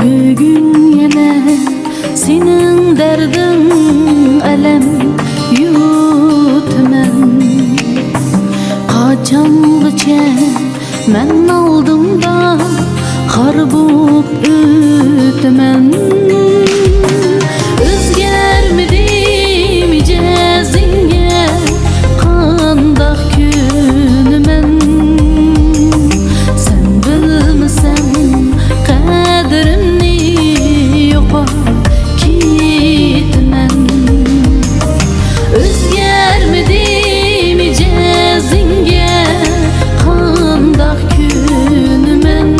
Bugün yine senin derdin elem yutmen. Kaçanlıca men aldımda har bulup ötmen. Özgermedim icazingge kandak günümen. Sen bilmesen kadrimni yo'qob ketmen. Özgermedim icazingge kandak günümen.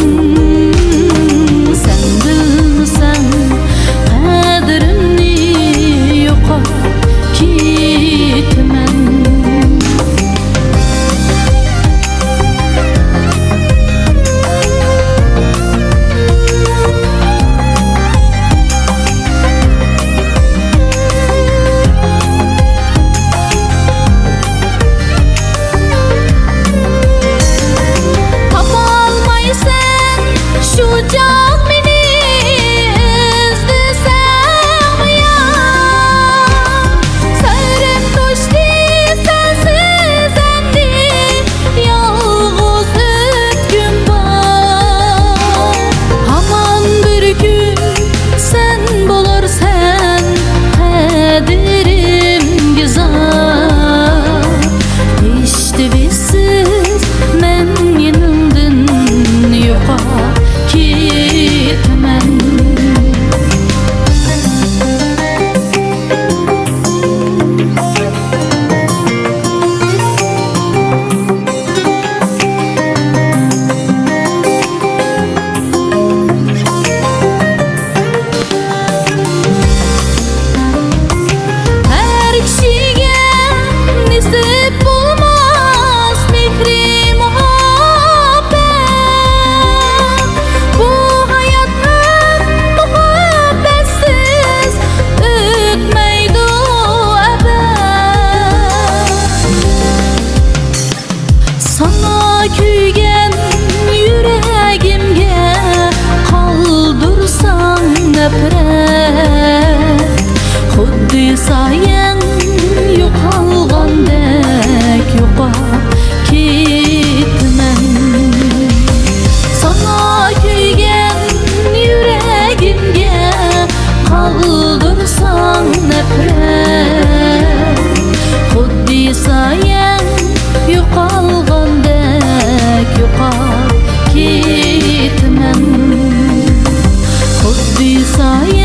Sen bilmesen kadrimni yo'qob ketmen. Sana kuygan yüreğimge kaldırsan nefret. Xuddi sayang yo'qolgandek yo'qob ketman. Sana kuygan yüreğimge kaldırsan nefret. Xuddi sayang yo'qolgandek yo'qob ketman. Xuddi sayang